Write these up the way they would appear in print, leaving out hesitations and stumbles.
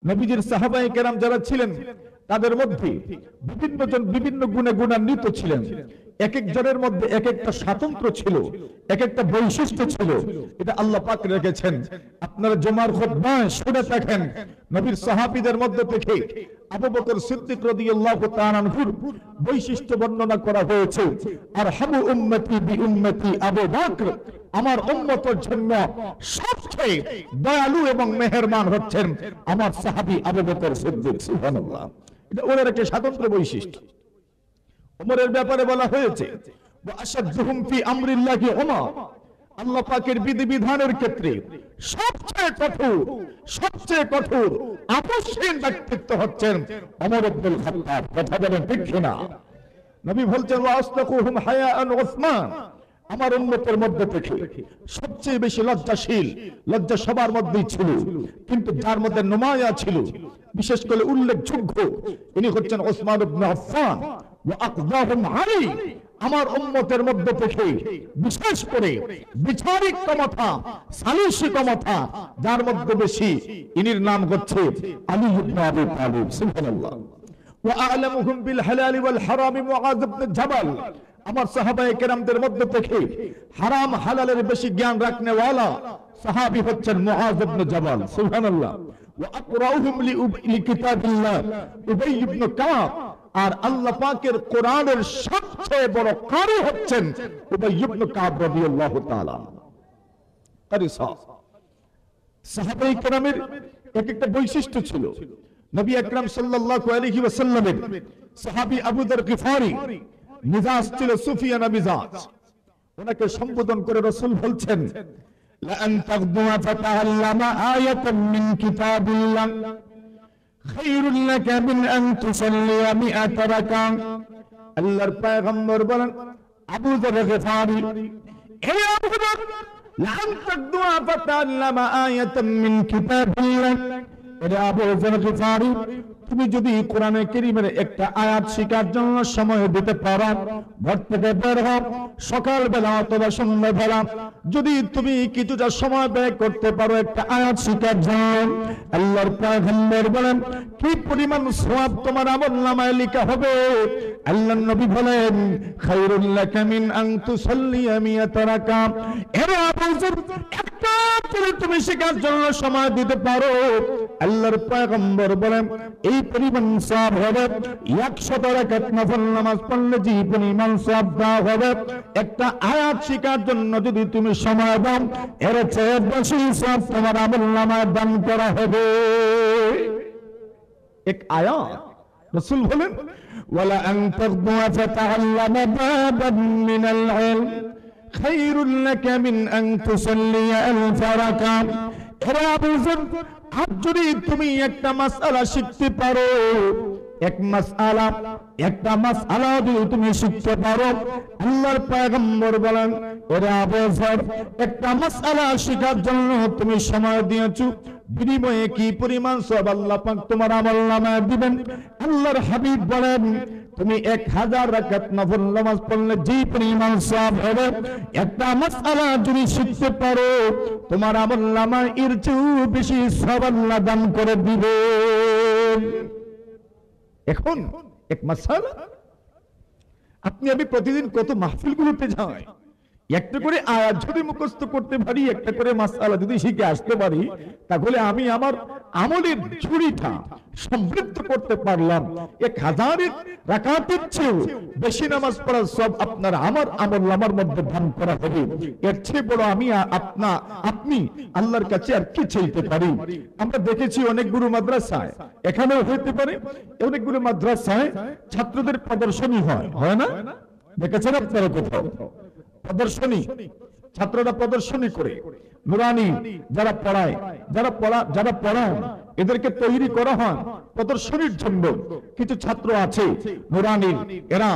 নবীজির সাহাবায়ে কেরাম যারা ছিলেন তাদের মধ্যে বিভিন্ন জন বিভিন্ন গুণে গুণান্বিত ছিলেন। এক এক জনের মধ্যে এক একটা স্বাতন্ত্র ছিল, এক একটা বৈশিষ্ট্য ছিল। এটা আল্লাহ পাক রেখেছেন। আপনারা জুমার খুতবায় শুনে থাকেন নবীর সাহাবীদের মধ্যে থেকে আবু বকর সিদ্দিক রাদিয়াল্লাহু তাআলা আনহুর বৈশিষ্ট্য বর্ণনা করা হয়েছে। আরহামু উম্মতি বিউম্মতি আবু বকর, আমার উম্মতের জন্য সবচেয়ে দয়ালু এবং মেহেরবান হচ্ছেন আমার সাহাবী আবু বকর সিদ্দিক। সুবহানাল্লাহ, এটা ওনার একটা স্বাতন্ত্র বৈশিষ্ট্য। ওমরের ব্যাপারে বলা হয়েছে ওয়া আশাদুহুম ফি আমরিল্লাহি ওমর, আল্লাহ পাকের বিধিবিধানের ক্ষেত্রে সবচেয়ে কঠোর আপসহীন ব্যক্তিত্ব হচ্ছেন ওমর ইবনুল খাত্তাব। কথা বলেন ঠিক কিনা? নবী বলছেন ওয়া আসতাকুহুম হায়াআন উসমান, আমার উম্মতের মধ্যে থেকে সবচেয়ে বেশি লজ্জাশীল, লজ্জা সবার মধ্যেই ছিল, কিন্তু যার মধ্যে নুমায়া ছিল, বিশেষ করে উল্লেখযোগ্য, ইনি হচ্ছেন ওসমান ইবনে আফফান। ওয়া আকযাহুম আলী, আমার উম্মতের মধ্যে থেকে বিশেষ করে বিচারিক ক্ষমতা, সালিসি ক্ষমতা যার মধ্যে বেশি, ইনির নাম হচ্ছে আলী ইবনে আবি তালিব। সুবহানাল্লাহ। ওয়া আ'লামুহুম বিল হালাল ওয়াল হারাম মুআয ইবনে জাবাল, আমার সাহাবায়ে কেরামদের মধ্যে থেকে হারাম হালালের বেশি জ্ঞান রাখনে ওয়ালা সাহাবী হচ্ছেন মুআয ইবনে জাবাল। সুবহানাল্লাহ। ওয়া আকরাউহুম লিকিতাবিল্লাহ উবাই ইবনে কাব, আর আল্লাহ পাকের কোরআনের সবচেয়ে বড় কারি হচ্ছেন উবাই ইবনে কাব রাদিয়াল্লাহু তাআলা। কারি সাহাবায়ে কেরামের এক একটা বৈশিষ্ট্য ছিল। নবী আকরাম সাল্লাল্লাহু আলাইহি ওয়াসাল্লামের সাহাবী আবু যর গিফারি মিজাজ ছিল সুফিয়ানা মিজাজ। ওনাকে সম্বোধন করে রাসূল বলছেন লা আন তাগদুয়া ফাতাআল্লামা আয়াতাম মিন কিতাবিল্লাহ খায়রুল লাকা মিন আন তুসাল্লিয়া মিআত রাকা। আল্লাহর পয়গম্বর বলেন আবু যর গিফারি, হে আবু যর, লা আন তাগদুয়া ফাতাআল্লামা আয়াতাম মিন কিতাবিল্লাহ, আবু যর গিফারি, তুমি যদি কোরআনে কারীমের একটা আয়াত শেখার জন্য সময় দিতে পারো, ঘর থেকে বের হও সকাল বেলা অথবা সন্ধ্যা বেলা, যদি তুমি কিছুটা সময় ব্যয় করতে পারো একটা আয়াত শেখার জন্য, আল্লাহর পয়গম্বর বলেন কি পরিমাণ সওয়াব তোমার আমলনামায় লেখা হবে। আল্লাহর নবী বলেন খায়রুল লাকা মিন আন তুসাল্লিয়া মিআত রাকা। এর আবু যর, একটা করে তুমি শেখার জন্য সময় দিতে পারো, আল্লাহর পয়গম্বর বলেন এই পরিমাণ সওয়াব হবে। 100 রাকাত নফল নামাজ পড়লে যে পরিমাণ সওয়াব দেওয়া হবে, একটা আয়াত শেখার জন্য যদি তুমি সময় দাও, এর চেয়ে বেশি সওয়াব তোমার আমলনামায় দান করা হবে। এক আয়াত রাসূল বলেন ওয়ালা আন তাগদুয়া ফাতাআল্লামা বাবান মিনাল ইলম খায়রুল লাকা মিন আন তুসাল্লিয়া আলফ রাকা। এরা আবু যর, আজ যদি তুমি একটা মাসআলা শিখতে পারো, একটা মাসআলা যদি তুমি শিখতে পারো, আল্লাহর পয়গম্বর বলেন এরা আবু যর, একটা মাসআলা শেখার জন্য তুমি সময় দিয়েছো, বিনিময়ে কি পরিমাণ সওয়াব আল্লাহ পাক তোমার আমলনামায় দিবেন। আল্লাহর হাবিব বলেন তুমি 1000 রাকাত নফল নামাজ পড়লে যে পরিমাণ সওয়াব হবে, একটা মাসআলা যদি শিখতে পারো, তোমার আমলনামায় এর চেয়ে বেশি সওয়াব আল্লাহ দান করে দিবেন। এখন এক মাসআলা, আপনি আমি প্রতিদিন কত মাহফিলগুলোতে যাই, একটা করে আয়াত যদি মুখস্থ করতে পারি, একটা করে মাসআলা যদি শিখে আসতে পারি, তাহলে আমি আমার আমলের ঝুড়িটা সমৃদ্ধ করতে পারলাম। 1000 রাকাতের চেয়ে বেশি নামাজ পড়ার সব আপনার আমার আমলনামার মধ্যে দান করা হবে। এর চেয়ে বড় আমি আপনি আল্লাহর কাছে আর কি চাইতে পারি? আমরা দেখেছি অনেকগুলো মাদ্রাসায়, এখানেও হতে পারে, অনেকগুলো মাদ্রাসায় ছাত্রদের প্রদর্শনী হয় না? দেখেছেন আপনারা কোথাও? প্রদর্শনী, ছাত্ররা প্রদর্শনী করে, নুরানি যারা পড়ায়, যারা পড়ান, এদেরকে তৈরি করা হয় প্রদর্শনীর জন্য। কিছু ছাত্র আছে নুরানি, এরা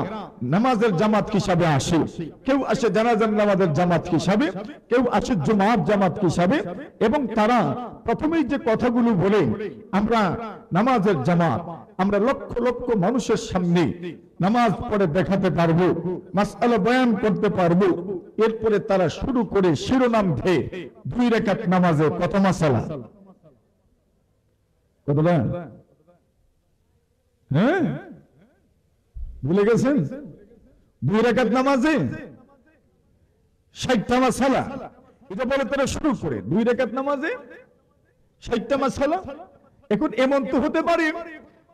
নামাজের জামাত হিসাবে আসে, কেউ আসে জানাজার নামাজের জামাত হিসাবে, কেউ আসে জুমার জামাত হিসাবে, এবং তারা প্রথমেই যে কথাগুলো বলে, আমরা নামাজের জামাত, আমরা লক্ষ লক্ষ মানুষের সামনে নামাজ পড়ে দেখাতে পারবো, মাসআলা বয়ান করতে পারবো। এরপরে তারা শুরু করে শিরোনাম দিয়ে 2 রাকাত নামাজে কত মাসআলা, কতটা? হ্যাঁ, ভুলে গেছেন? 2 রাকাত নামাজে 60টা মাসআলা, এটা বলে তারা শুরু করে 2 রাকাত নামাজে 60টা মাসআলা। এখন এমন তো হতে পারে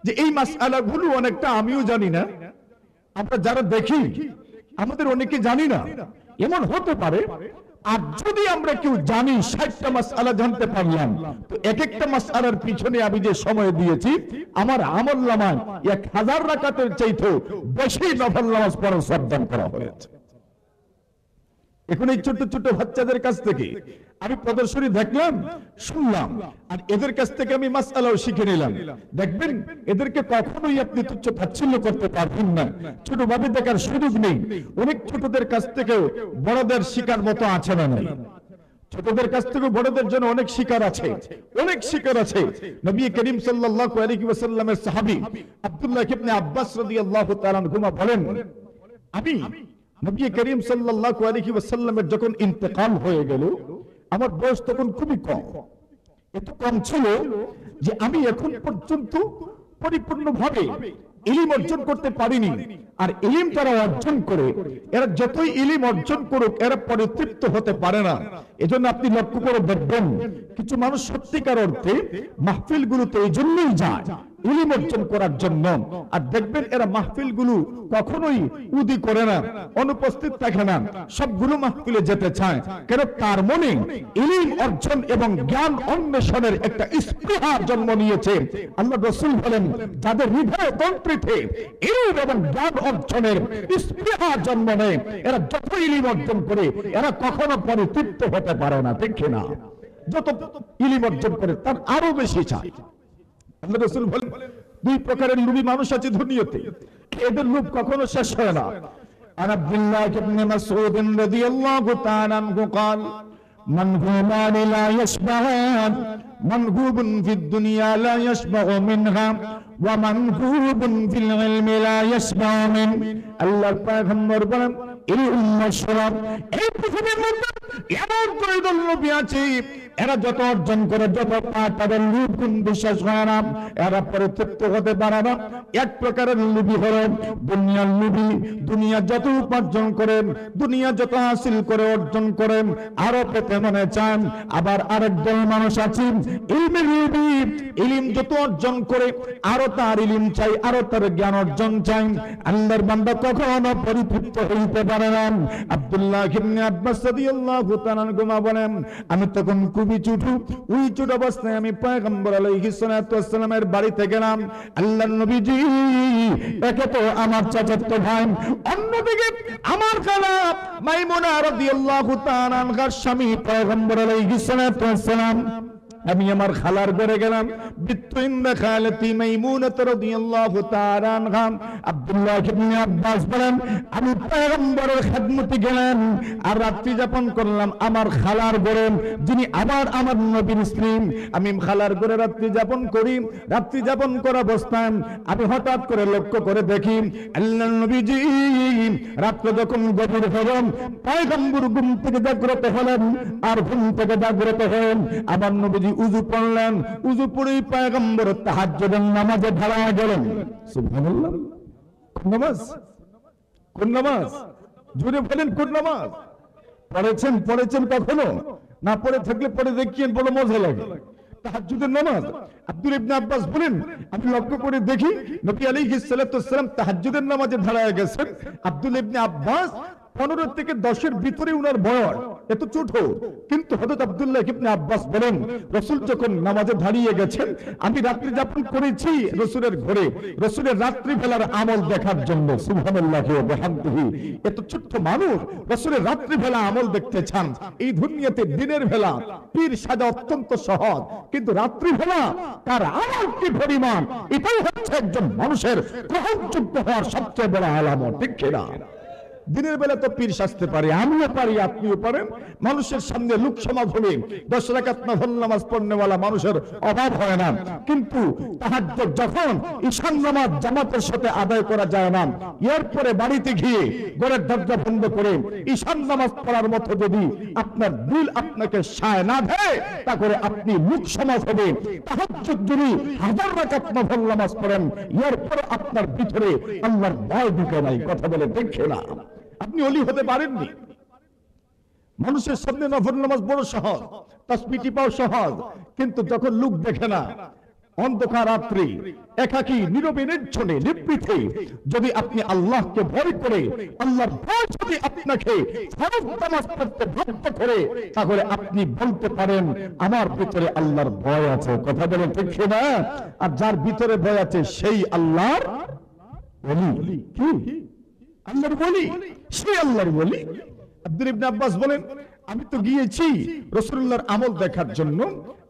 যে এই মাসআলা গুলো অনেকটা আমিও জানি না, আমরা যারা দেখি আমাদের অনেকে জানি না, এমন হতে পারে। আর যদি আমরা কেউ জানি 60টা মাসআলা জানতে পারলাম, তো এক একটা মাসআলার পিছনে আমি যে সময় দিয়েছি আমার আমলনামায় 1000 রাকাতের চাইতে বেশি নফল নামাজ পড়ার সাবধান করা হয়েছে। এখন এই ছোট ছোট বাচ্চাদের কাছ থেকে আমি প্রদর্শনী দেখলাম, শুনলাম, আর এদের কাছ থেকে আমি মাসআলাও শিখে নিলাম। দেখবেন এদেরকে কখনোই আপনি তুচ্ছ তাচ্ছিল্য করতে পারবেন না, ছোটভাবে দেখার সুযোগ নেই। অনেক ছোটদের কাছ থেকে বড়দের শিকার মতো আছে না নাই? ছোটদের কাছ থেকে বড়দের জন্য অনেক শিকার আছে, অনেক শিকার আছে। নবী করিম সাল্লাল্লাহু আলাইহি ওয়াসাল্লামের সাহাবী আব্দুল্লাহ ইবনে আব্বাস রাদিয়াল্লাহু তাআলা আনহুমা বলেন, আমি নবী করিম সাল্লাল্লাহু আলাইহি ওয়াসাল্লামের যখন ইন্তেকাল হয়ে গেল, আমার বয়স তখন খুবই কম, এত কম ছিল যে আমি এখন পর্যন্ত পরিপূর্ণভাবে ইলম অর্জন করতে পারিনি। আর ইলম তারা অর্জন করে, এরা যতই ইলম অর্জন করুক এরা পরিতৃপ্ত হতে পারে না। এজন্য আপনি লক্ষ্য করে দেখবেন কিছু মানুষ সত্যিকার অর্থে মাহফিলগুলোতে এই জন্যই যায় ইলম অর্জন করার জন্য, আর দেখবেন এরা মাহফিলগুলো কখনোই উদি করে না, অনুপস্থিত থাকে না, সবগুলো মাহফিলে যেতে চায়। কেন? তার মনে ইলম অর্জন এবং জ্ঞান অন্বেষণের একটা স্পৃহা জন্ম নিয়েছে। আল্লাহ রাসূল বলেন, যাদের হৃদয় কণ্ঠিতে ইলম এবং জ্ঞান অর্জনের স্পৃহা জন্ম নেয়, এরা যত ইলম অর্জন করে এরা কখনো পরিতৃপ্ত হতে পারে না, ঠিক না? যত ইলম অর্জন করে তার আরো বেশি চায়। আল্লাহ রাসূল বলেন, 2 প্রকারের লোভী মানুষ আছে দুনিয়াতে, এদের লোভ কখনো শেষ হয় না। আর আব্দুল্লাহ ইবনে মাসউদ রাদিয়াল্লাহু তাআলা আনহু قال منغوبان لا يشبعان منغوب في الدنيا لا يشبع منها ومنغوب في العلم لا يشبع من। আল্লাহর পয়গম্বর বলেন, এই উম্মত সরব এই পৃথিবীর মধ্যে এমন দুইজন নবী আছে, এরা যত অর্জন করে যত পায় তাদের লোভ গুণ বিশ্বাস হয় না, এরা পরিতৃপ্ত হতে পারে না। এক প্রকারের লোভী হলেন দুনিয়ার লোভী, দুনিয়া যত উপার্জন করেন, দুনিয়া যত হাসিল করে অর্জন করেন আরো পেতে মনে চান। আবার আরেক দল মানুষ আছেন ইলমের লোভী, ইলম যত অর্জন করে আরো তার ইলম চাই, আরো তার জ্ঞান অর্জন চাই। আল্লাহর বান্দা কখনো পরিতৃপ্ত হইতে পারে না। আব্দুল্লাহ ইবনে আব্বাস রাদিয়াল্লাহু তাআলা আনহুমা বলেন, আমি তখন খুবই ছোট, ওই ছোট অবস্থায় আমি পয়গম্বর আলাইহিস সালাতু ওয়াস সালামের বাড়িতে গেলাম। আল্লাহর নবীজি একে তো আমার চাচাতো ভাই, অন্যদিকে আমার খালা মাইমুনা রাদিয়াল্লাহু তাআলা আনহার স্বামী পয়গম্বর আলাইহিস সালাতু ওয়াস সালাম। আমি আমার খালার ঘরে গেলাম, বিতুইন্দা খালাতি মাইমুনা রাদিয়াল্লাহু তাআলা আনহা। আব্দুল্লাহ ইবনে আব্বাস বলেন, আমি পয়গম্বরের খেদমতে গেলাম আর রাত্রি যাপন করলাম আমার খালার ঘরে, যিনি আবার আমার নবীর স্ত্রী। আমি খালার ঘরে রাত্রি যাপন করি, রাত্রি যাপন করা অবস্থায় আমি হঠাৎ করে লক্ষ্য করে দেখি আল্লাহর নবীজি রাত্র যখন গভীর হল, পয়গম্বর ঘুম থেকে জাগ্রত হলেন, আর ঘুম থেকে জাগ্রত হলেন আমার নবীজি উযু পড়লেন, উযু পড়েই পয়গম্বর তাহাজ্জুদের নামাজে দাঁড়ায় গেলেন। সুবহানাল্লাহ। কোন নামাজ? কোন নামাজ? জোরে বলেন, কোন নামাজ পড়েছেন কখনো? না পড়ে থাকলে পড়ে দেখিয়েন, বড় মজা লাগে। তাহাজ্জুদের নামাজ। আব্দুল্লাহ ইবনে আব্বাস বলেন, আমি লক্ষ্য করে দেখি নবী আলাইহিস সালাতু ওয়াস সালাম তাহাজ্জুদের নামাজে দাঁড়ায় গেছেন। আব্দুল্লাহ ইবনে আব্বাস 15 থেকে 10-এর ভিতরে উনার বয়স, এত ছোট, কিন্তু হযরত আব্দুল্লাহ ইবনে আব্বাস বলেন, রাসূল যখন নামাজে দাঁড়িয়ে গেছেন আমি রাত্রি যাপন করেছি রাসূলের ঘরে, রাসূলের রাত্রি বেলার আমল দেখার জন্য। সুবহানাল্লাহি ওয়া বিহামদিহি। এত ছোট মানুষ রাসূলের রাত্রি বেলা আমল দেখতে চান। এই দুনিয়াতে দিনের বেলা পীর সাজা অত্যন্ত সহজ, কিন্তু রাত্রি বেলা তার আমল কি পরিমাণ, এটাই হচ্ছে একজন মানুষের গ্রহণযোগ্য হওয়ার সবচেয়ে বড় আলামত, ঠিক কিনা? দিনের বেলা তো পীর সাজতে পারে, আমিও পারি, আপনিও পারেন। মানুষের সামনে লোক সমাজ হবে, 10 রাকাত নফল নামাজ পড়নেওয়ালা মানুষের অভাব হয় না। কিন্তু তাহাজ্জুদ যখন ঈশান নামাজ জামাতের সাথে আদায় করা যায় না, এরপরে বাড়িতে গিয়ে ঘরের দরজা বন্ধ করে ঈশান নামাজ পড়ার মতো যদি আপনার দিল আপনাকে সায় না দেয়, তা করে আপনি লোক সমাজ হবে। তাহাজ্জুদ যদি 1000 রাকাত নফল নামাজ পড়েন, এরপর আপনার ভিতরে আল্লাহর ভয় ঢুকে নাই। কথা বলে দেখে না, আপনি ওলি হতে পারেননি। মানুষের সামনে নফল নামাজ বড় সহজ, তাসবিহ টিপাও সহজ, কিন্তু যখন লোক দেখে না, অন্ধকার রাত্রি একাকী নীরবে নির্জনে নিভৃতে যদি আপনি আল্লাহকে ভয় করে, আল্লাহর ভয় যদি আপনাকে ফরজ নামাজ পড়তে বাধ্য করে, তাহলে আপনি বলতে পারেন আমার ভিতরে আল্লাহর ভয় আছে। কথা বলেন ঠিক না? আর যার ভিতরে ভয় আছে সেই আল্লাহর ওলি। কি আল্লাহর ওলি? সেই আল্লাহর ওলি। আব্দুল ইবনে আব্বাস বলেন, আমি তো গিয়েছি রাসূলুল্লাহর আমল দেখার জন্য।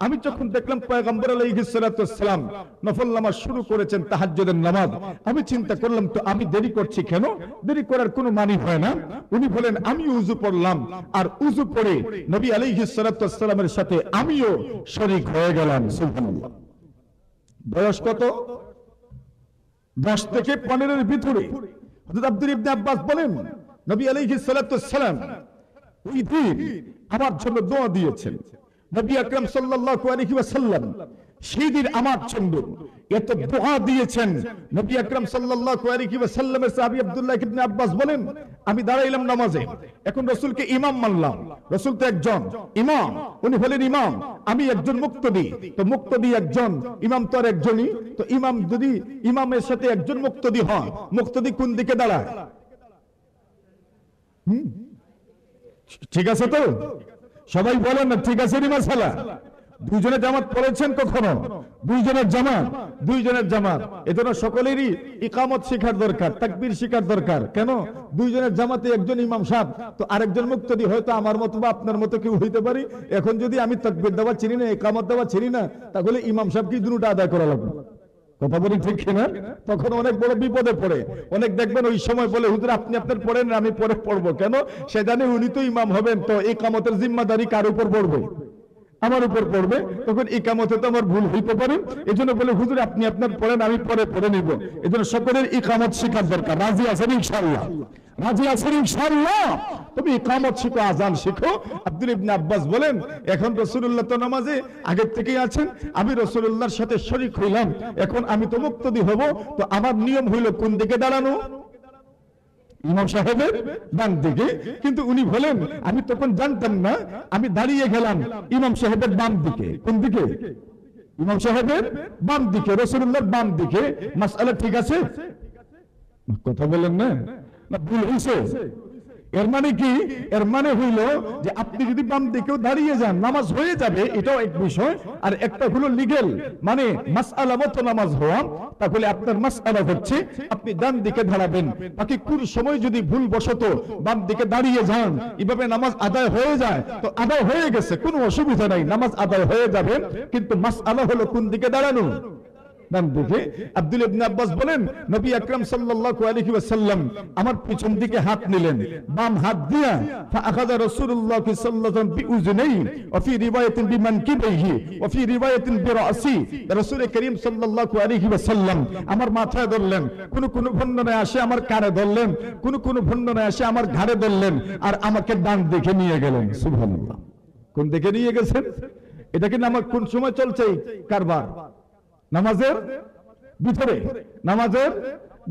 আমি যখন দেখলাম পয়গম্বর আলাইহিস সালাতু ওয়াস সালাম নফল নামাজ শুরু করেছেন, তাহাজ্জুদের নামাজ, আমি চিন্তা করলাম তো আমি দেরি করছি কেন? দেরি করার কোনো মানে হয় না। উনি বলেন, আমি উযু পড়লাম, আর উযু পড়ে নবী আলাইহিস সালাতু ওয়াস সালামের সাথে আমিও শরীক হয়ে গেলাম। সুবহানাল্লাহ। বয়স কত? 10 থেকে 15 এর ভিতরে। হযরত আব্দুল ইবনে আব্বাস বলেন, নবী আলাইহিস সালাতু ওয়াস সালাম ওই দিন আমার জন্য দোয়া দিয়েছেন। নবী আকরাম সাল্লাল্লাহু আলাইহি ওয়াসাল্লাম সেই দিন আমার জন্য এত দোয়া দিয়েছেন। নবী আকরাম সাল্লাল্লাহু আলাইহি ওয়াসাল্লামের সাহাবী আব্দুল্লাহ ইবনে আব্বাস বলেন, আমি দাঁড়াইলাম নামাজে, এখন রাসূলকে ইমাম মানলাম। রাসূল তো একজন ইমাম, উনি হলেন ইমাম, আমি একজন মুক্তদি। তো মুক্তদি একজন, ইমাম তো আর একজনই। তো ইমাম যদি ইমামের সাথে একজন মুক্তদি হয়, মুক্তদি কোন দিকে দাঁড়ায়? ঠিক আছে তো? সবাই বলেন না ঠিক আছে নি মাসালা? দুইজনের জামাত পড়েছেন কখনো? দুইজনের জামাত এজন্য সকলেরই ইকামত শেখার দরকার, তাকবীর শেখার দরকার। কেন? দুইজনের জামাতে একজন ইমাম সাহেব, তো আরেকজন মুক্তদি হয়তো আমার মতো বা আপনার মতো কেউ হইতে পারি। এখন যদি আমি তাকবীর দেওয়া চিনি না, ইকামত দেওয়া চিনি না, তাহলে ইমাম সাহেব কি দুটোটা আদায় করা লাগবে? কথা বলি ঠিক কিনা? তখন অনেক বড় বিপদে পড়ে। অনেক দেখবেন ওই সময় বলে, হুজুর আপনি আপনার পড়েন, আমি পরে পড়বো। কেন? সে জানে উনি তো ইমাম হবেন, তো ইকামতের জিম্মাদারি কার উপর পড়বে? আমার উপর পড়বে। তখন ইকামতে তো আমার ভুল হইতে পারে, এজন্য বলে হুজুর আপনি আপনার পড়েন, আমি পরে পড়ে নিব। এজন্য সকলের ইকামত শেখার দরকার। রাজি আছেন ইনশাআল্লাহ? রাজি আছেন ইনশাআল্লাহ? তুমি ইকামত শিখো, আজান শিখো। আব্দুল ইবনে আব্বাস বলেন, এখন রাসূলুল্লাহ তো নামাজে আগের থেকেই আছেন, আমি রাসূলুল্লাহর সাথে শরীক হইলাম, এখন আমি তো মুক্তদি হব। তো আমার নিয়ম হইল কোন দিকে দাঁড়ানো? ইমাম সাহেবের ডান দিকে। কিন্তু উনি বলেন, আমি তখন জানতাম না, আমি দাঁড়িয়ে গেলাম ইমাম সাহেবের বাম দিকে। কোন দিকে? ইমাম সাহেবের বাম দিকে, রাসূলুল্লাহর বাম দিকে। মাসআলা ঠিক আছে? কথা বলেন না, না ভুল হইছে? এর মানে কি? এর মানে হইল যে আপনি যদি বাম দিকেও দাঁড়িয়ে যান, নামাজ হয়ে যাবে, এটাও এক বিষয়। আর একটা হলো লিগ্যাল, মানে মাসআলা মতো নামাজ হওয়া। তাহলে আপনার মাসআলা হচ্ছে আপনি ডান দিকে দাঁড়াবেন। বাকি কোন সময় যদি ভুল বশত বাম দিকে দাঁড়িয়ে যান, এভাবে নামাজ আদায় হয়ে যায়, তো আদায় হয়ে গেছে, কোনো অসুবিধা নাই, নামাজ আদায় হয়ে যাবে। কিন্তু মাসআলা হলো কোন দিকে দাঁড়ানো? ডান দিকে। আব্দুল ইবনে আব্বাস বলেন, নবী আকরাম সাল্লাল্লাহু আলাইহি ওয়াসাল্লাম আমার পিছন দিকে হাত নিলেন, বাম হাত দিয়া ফাআখাযা রাসূলুল্লাহ সাল্লাল্লাহু আলাইহি ওয়াসাল্লাম বিউযুনাইহি ওয়া ফি রিওয়ায়াতিন বিমানকিবাইহি ওয়া ফি রিওয়ায়াতিন বিরাসি। রাসূল করিম সাল্লাল্লাহু আলাইহি ওয়াসাল্লাম আমার মাথায় ধরলেন, কোন বর্ণনায় আসে আমার কানে ধরলেন, কোন বর্ণনায় আসে আমার ঘাড়ে ধরলেন, আর আমাকে ডান দিকে নিয়ে গেলেন। সুবহানাল্লাহ। কোন দিকে নিয়ে গেছেন? এটা কি নামাজ কোন সময় চলছে কারবার? নামাজের ভিতরে, নামাজের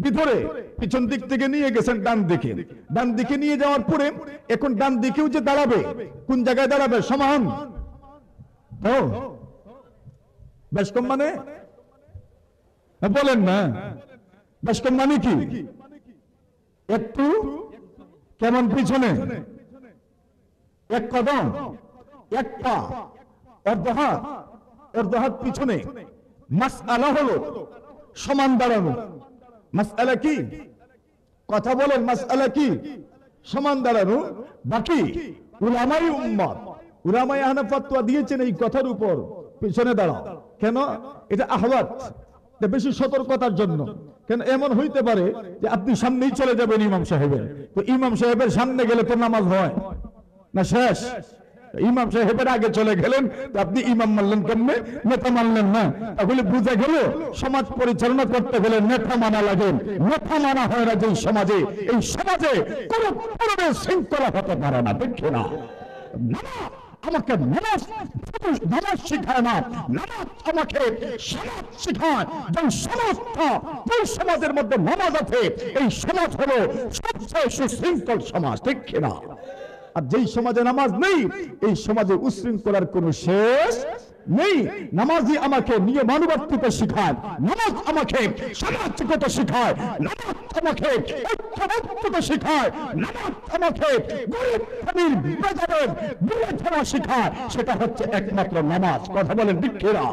ভিতরে পিছন দিক থেকে নিয়ে গেছেন ডান দিকে। ডান দিকে নিয়ে যাওয়ার পরে এখন ডান দিকেও যে দাঁড়াবে, কোন জায়গায় দাঁড়াবে? সমান। ও বেশ কম মানে? বলেন না, বেশ কম মানে কি? একটু কেমন পিছনে? এক কদম, এক পা, অর্ধ হাত পিছনে। মাসআলা হলো সমান দাঁড়ানো। মাসআলা কি? কথা বলেন, মাসআলা কি? সমান দাঁড়ানো। বাকি উলামায়ে উম্মত, উলামায়ে আহনাফ ফতোয়া দিয়েছেন এই কথার উপর, পিছনে দাঁড়াও। কেন? এটা আহওয়াত, বেশি সতর্কতার জন্য। কেন এমন হইতে পারে যে আপনি সামনেই চলে যাবেন ইমাম সাহেবের, তো ইমাম সাহেবের সামনে গেলে তো নামাজ হয় না, শেষ। ইমাম সাহেবের আগে চলে গেলেন, তো আপনি ইমাম মানলেন কেমনে, নেতা মানলেন না। তাহলে বুঝা গেল সমাজ পরিচালনা করতে গেলে নেতা মানা লাগে। নেতা মানা হয় না যে সমাজে, এই সমাজে কোন ধরনের শৃঙ্খলা হতে পারে না, দেখে না। আমাকে নামাজ শিখায় না, নামাজ আমাকে সমাজ শিখায়। যে সমাজটা, যে সমাজের মধ্যে নামাজ আছে, এই সমাজ হলো সবচেয়ে সুশৃঙ্খল সমাজ, ঠিক কিনা? আর যেই সমাজে নামাজ নেই, এই সমাজে উশৃঙ্খলার কোনো শেষ নেই। নামাজই আমাকে নিয়মানুবর্তিতা শিখায়, নামাজ আমাকে সমাজগত শিখায়, নামাজ আমাকে ঐক্যবদ্ধতা শিখায়, নামাজ আমাকে গরিব ফকির বেজারের দূরে থাকা শিখায়। সেটা হচ্ছে একমাত্র নামাজ। কথা বলেন ঠিক কিনা?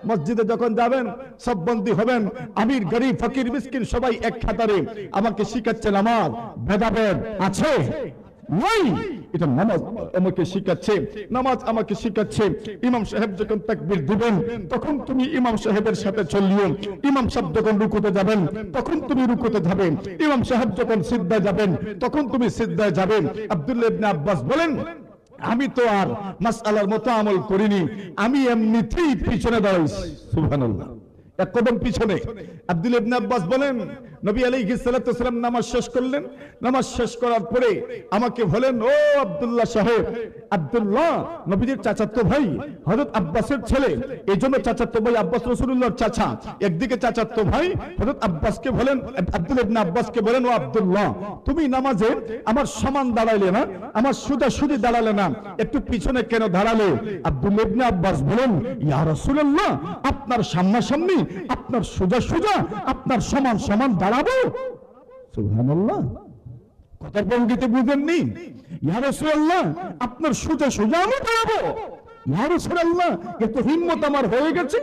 মসজিদে যখন যাবেন সব বন্দী হবেন, আমির গরিব ফকির মিসকিন সবাই এক খাতারে। আমাকে শিখাচ্ছে নামাজ, ভেদাভেদ আছে নাই, এটা নামাজ আমাকে শিখাচ্ছে, নামাজ আমাকে শিখাচ্ছে। ইমাম সাহেব যখন তাকবীর দিবেন তখন তুমি ইমাম সাহেবের সাথে চলিও। ইমাম সাহেব যখন রুকুতে যাবেন তখন তুমি রুকুতে যাবেন। ইমাম সাহেব যখন সিজদায় যাবেন তখন তুমি সিজদায় যাবেন। আব্দুল্লাহ ইবনে আব্বাস বলেন, আমি তো আর মাসআলার মতো আমল করিনি, আমি এমনিতেই পিছনে দাঁড়াইছি। সুবহানাল্লাহ, এক কদম পিছনে। আব্দুল্লাহ ইবনে আব্বাস বলেন, নবী আলাইহিস সালাতু ওয়াসালাম নামাজ শেষ করলেন। নামাজ শেষ করার পরে আমাকে বলেন, ও আব্দুল্লাহ সাহেব। আব্দুল্লাহ নবীজির চাচাতো ভাই, হযরত আব্বাসের ছেলে, এইজন্য চাচাতো ভাই আব্বাস রাসূলুল্লাহর চাচা। একদিকে চাচাতো ভাই হযরত আব্বাসকে বলেন, আব্দুল্লাহ ইবনে আব্বাসকে বলেন, ও আব্দুল্লাহ, তুমি নামাজে আমার সমান দাঁড়াইলে না, আমার সোজাসুজি দাঁড়ালে না, একটু পিছনে কেন দাঁড়ালে? আব্দুল্লাহ ইবনে আব্বাস বলেন, ইয়া রাসূলুল্লাহ, আপনার সামনাসামনি, আপনার সোজা সোজা, আপনার সমান সমান দাঁড়াবো? সুবহানাল্লাহ, কথার ভঙ্গিতে বুঝেননি? ইয়া রাসূলুল্লাহ, আপনার সোজা সোজা আমি দাঁড়াবো? ইয়া রাসূলুল্লাহ, এত হিম্মত আমার হয়ে গেছে,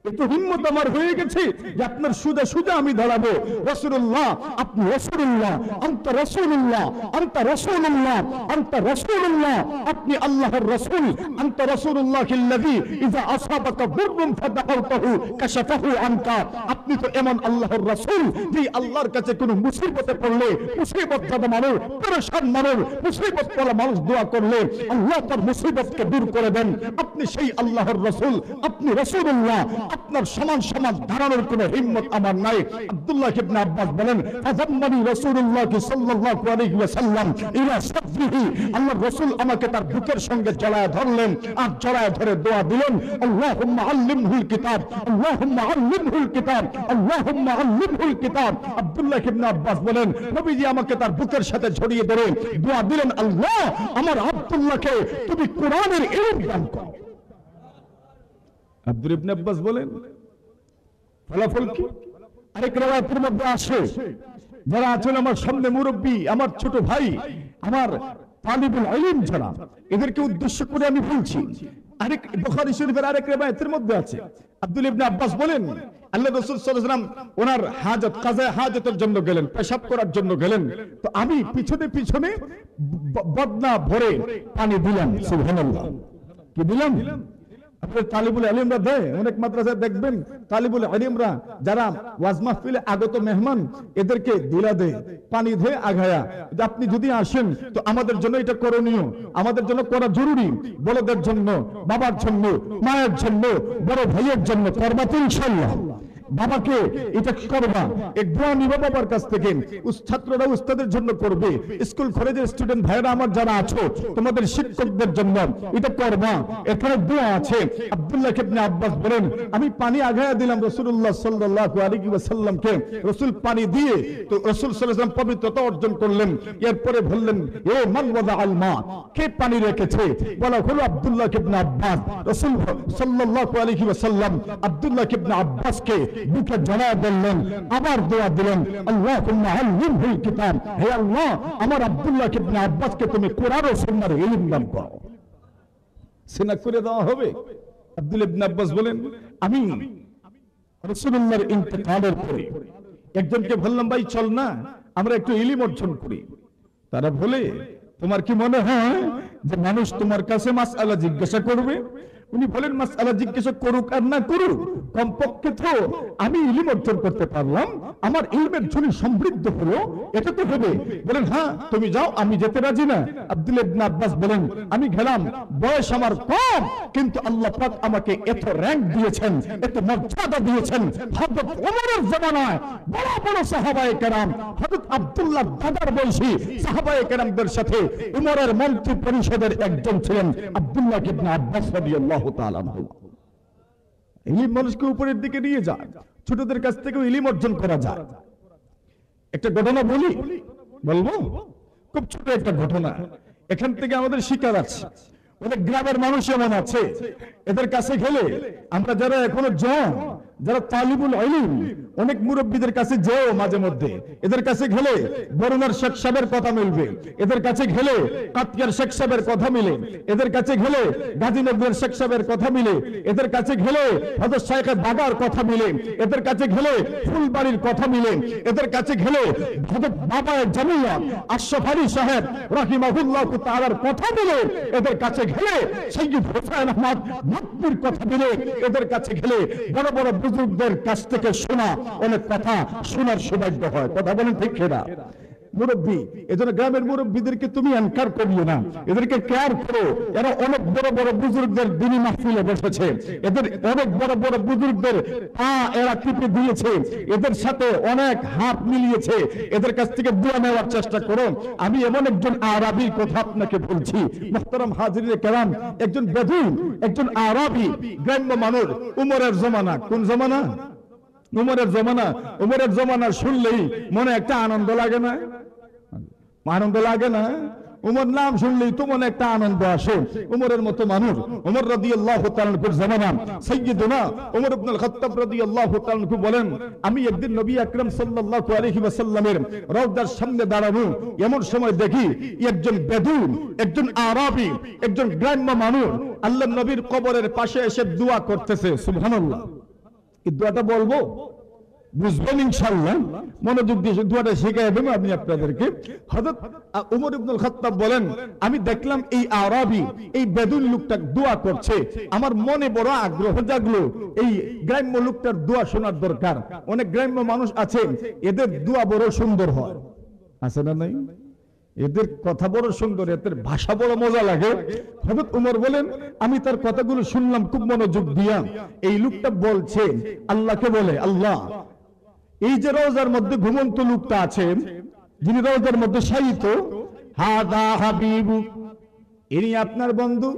এত হিম্মত আমার হয়ে গেছে যে আপনার সোজা সোজা আমি দাঁড়াবো। রাসূলুল্লাহ, আপনি রাসূলুল্লাহ, আনতা রাসূলুল্লাহ, আনতা রাসূলুল্লাহ, আনতা রাসূলুল্লাহ, আপনি আল্লাহর রাসূল। আনতা রাসূলুল্লাহিল্লাযী ইযা আসাবাকা বুররুন ফাদাআউতাহু কাশাফাহু আনকা। আপনি তো এমন আল্লাহর রাসূল যে আল্লাহর কাছে কোনো মুসিবতে পড়লে, মুসিবতজা মানুষ, পেরেশান মানুষ, মুসিবতওয়ালা মানুষ দোয়া করলে আল্লাহ তার মুসিবতকে দূর করে দেন। আপনি সেই আল্লাহর রাসূল, আপনি রাসূলুল্লাহ, আপনার সমান সমান দাঁড়ানোর কোনো হিম্মত আমার নাই। আব্দুল্লাহ ইবনে আব্বাস বলেন, ফাযাম্মানি রাসূলুল্লাহ সাল্লাল্লাহু আলাইহি ওয়াসাল্লাম ইলা সাদরিহি। আল্লাহর রাসূল আমাকে তার বুকের সঙ্গে জড়ায় ধরলেন, আর জড়ায় ধরে দোয়া দিলেন, আল্লাহুম্মা আল্লিমহুল কিতাব, আল্লাহুম্মা আল্লিমহুল কিতাব, আল্লাহুম্মা আল্লিমহুল কিতাব। আব্দুল্লাহ ইবনে আব্বাস বলেন, নবীজি আমাকে তার বুকের সাথে জড়িয়ে ধরে দোয়া দিলেন, আল্লাহ, আমার আব্দুল্লাহকে তুমি কোরআনের ইলম দান করো। আব্দুল ইবনে আব্বাস বলেন, ফলাফল কি? আরেক রাওয়ায়াতের মধ্যে আসে, যারা আছেন আমার সামনে মুরব্বী, আমার ছোট ভাই, আমার তালিবুল ইলম যারা, এদেরকে উদ্দেশ্য করে আমি বলছি। আরেক বুখারী শরীফের আরেক রাওয়ায়াতের মধ্যে আছে, আব্দুল ইবনে আব্বাস বলেন, আল্লাহ রাসূল সাল্লাল্লাহু আলাইহি ওয়াসাল্লাম ওনার হাজত, কাজা হাজতের জন্য গেলেন, পেশাব করার জন্য গেলেন, তো আমি পিছনে পিছনে বদনা ভরে পানি দিলাম। সুবহানাল্লাহ, কি দিলাম? আপনার তালিবুল ইলমরা দেয়, অনেক মাদ্রাসায় দেখবেন তালিবুল ইলমরা যারা ওয়াজ মাহফিলে আগত মেহমান, এদেরকে দিলা দেয়, পানি দেয় আগায়া। আপনি যদি আসেন তো আমাদের জন্য এটা করণীয়, আমাদের জন্য করা জরুরি, বড়দের জন্য, বাবার জন্য, মায়ের জন্য, বড় ভাইয়ের জন্য করবা তো ইনশাআল্লাহ। বাবাকে এটা করবা, এক দোয়া নিবা বাবার কাছ থেকে। ছাত্ররা উস্তাদের জন্য করবে, স্কুল কলেজের স্টুডেন্ট ভাইরা আমার যারা আছো, তোমাদের শিক্ষকদের জন্য এটা করবা, এখানে দোয়া আছে। আব্দুল্লাহ ইবনে আব্বাস বলেন, আমি পানি আগায়া দিলাম রাসূলুল্লাহ সাল্লাল্লাহু আলাইহি ওয়াসাল্লামকে। রাসূল পানি দিয়ে তো রাসূল সাল্লাল্লাহু আলাইহি ওয়াসাল্লাম পবিত্রতা অর্জন করলেন। এরপরে বললেন, এ মান ওয়াদা আল মা, কে পানি রেখেছে? বলা হলো আব্দুল্লাহ ইবনে আব্বাস। রাসূল সাল্লাল্লাহু আলাইহি ওয়াসাল্লাম আব্দুল্লাহ ইবনে আব্বাসকে বুকে জড়ায় বললেন, আবার দোয়া দিলেন, আল্লাহুম্মা আল্লিমহুল কিতাব, হে আল্লাহ, আমার আব্দুল্লাহ ইবনে আব্বাসকে তুমি কোরআন ও সুন্নাহর ইলম দান করো। সিনা করে দেওয়া হবে। আব্দুল্লাহ ইবনে আব্বাস বলেন, আমি রাসূলুল্লাহর ইন্তেকালের পরে একজনকে বললাম, ভাই চল না আমরা একটু ইলম অর্জন করি। তারা বলে, তোমার কি মনে হয় যে মানুষ তোমার কাছে মাসআলা জিজ্ঞাসা করবে? উনি বলেন মাসআলা জিজ্ঞাসা করুক আর না করুক, কমপক্ষে তো আমি ইলম অর্জন করতে পারলাম, আমার ইলমের ঝুলি সমৃদ্ধ হলো, এটা তো হবে। বলেন হ্যাঁ তুমি যাও, আমি যেতে রাজি না। আব্দুল্লাহ ইবনে আব্বাস বলেন আমি গেলাম, বয়স আমার কম, কিন্তু আল্লাহ পাক আমাকে এত র‍্যাঙ্ক দিয়েছেন, এত মর্যাদা দিয়েছেন। হযরত ওমরের জামানায় বড় বড় সাহাবায়ে কেরাম, হযরত আব্দুল্লাহ দাদার বয়সী সাহাবায়ে কেরামদের সাথে উমরের মন্ত্রী পরিষদের একজন ছিলেন আব্দুল্লাহ ইবনে আব্বাস রাদিয়াল্লাহু তাআলা আনহু। ইলম মানুষকে উপরের দিকে নিয়ে যায়, ছোটদের কাছ থেকে ইলম অর্জন করা যায়। একটা ঘটনা বলি, বলবো? খুব ছোট একটা ঘটনা, এখান থেকে আমাদের শিক্ষা আছে। অনেক গ্রামের মানুষ এমন আছে, এদের কাছে গেলে আমরা যারা এখনো জন, যারা তালিবুল ইলম, অনেক মুরব্বীদের কাছে যেও মাঝে মধ্যে, এদের কাছে গেলে বরুণার শেখ সাহেবের কথা মিলবে, এদের কাছে গেলে কাতিয়ার শেখ সাহেবের কথা মিলে, এদের কাছে গেলে গাজীনগরের শেখ সাহেবের কথা মিলে, এদের কাছে গেলে হযরত শাইখে বাগার কথা মিলে, এদের কাছে গেলে ফুলবাড়ির কথা মিলে, এদের কাছে গেলে হযরত বাবায়ে জামিয়া আশরাফ আলী সাহেব রাহিমাহুল্লাহ তাআলার কথা মিলে, এদের কাছে গেলে সৈয়দ হোসেন আহমদ নকভির কথা মিলে, এদের কাছে গেলে বড় বড় বুজুর্গদের কাছ থেকে শোনা অনেক কথা শোনার সৌভাগ্য হয়। কথা বলেন ঠিক কিনা? মুরব্বী, এজন্য গ্রামের মুরব্বীদেরকে তুমি এনকার করিও না, এদেরকে কেয়ার করো। এরা অনেক বড় বড় বুজুর্গদের দিনী মাহফিলে বসেছে, এদের অনেক বড় বড় বুজুর্গদের পা এরা টিপে দিয়েছে, এদের সাথে অনেক হাত মিলিয়েছে, এদের কাছ থেকে দোয়া নেওয়ার চেষ্টা করো। আমি এমন একজন আরবীর কথা আপনাকে বলছি, মুহতারাম হাজিরিনে কেরাম, একজন বেদুইন, একজন আরবী গ্রাম্য মানুষ, উমরের জমানা। কোন জমানা? উমরের জমানা। উমরের জমানা শুনলেই মনে একটা আনন্দ লাগে না? আনন্দ লাগে না? উমর নাম শুনলেই তো মনে একটা আনন্দ আসে। উমরের মতো মানুষ, উমর রাদিয়াল্লাহু তাআলা আনহুর জামানা সাইয়্যিদুনা উমর ইবনে আল খাত্তাব রাদিয়াল্লাহু তাআলা আনহু বলেন, আমি একদিন নবী আকরাম সাল্লাল্লাহু আলাইহি ওয়াসাল্লামের রওজার সামনে দাঁড়ানো, এমন সময় দেখি একজন বেদুইন, একজন আরবী, একজন গ্রাম্য মানুষ আল্লাহর নবীর কবরের পাশে এসে দোয়া করতেছে। সুবহানাল্লাহ। এই দোয়াটা বলবো, বুঝবেন ইনশাআল্লাহ, মনোযোগ দিয়ে দোয়াটা শিখিয়ে দেব আমি আপনাদেরকে। হযরত উমর ইবনে আল খাত্তাব বলেন, আমি দেখলাম এই আরবী, এই বেদুইন লোকটা দোয়া করছে, আমার মনে বড় আগ্রহ জাগলো, এই গ্রাম্য লোকটার দোয়া শোনার দরকার। অনেক গ্রাম্য মানুষ আছে, এদের দোয়া বড় সুন্দর হয়, আছে না নাই? এদের কথা বড় সুন্দর, এদের ভাষা বড় মজা লাগে। হযরত উমর বলেন, আমি তার কথাগুলো শুনলাম খুব মনোযোগ দিয়া। এই লোকটা বলছে, আল্লাহকে বলে, আল্লাহ, এই যে রওজার মধ্যে ঘুমন্ত লোকটা আছে, যিনি রওজার মধ্যে শায়িত, হাদা হাবিবু, ইনি আপনার বন্ধু,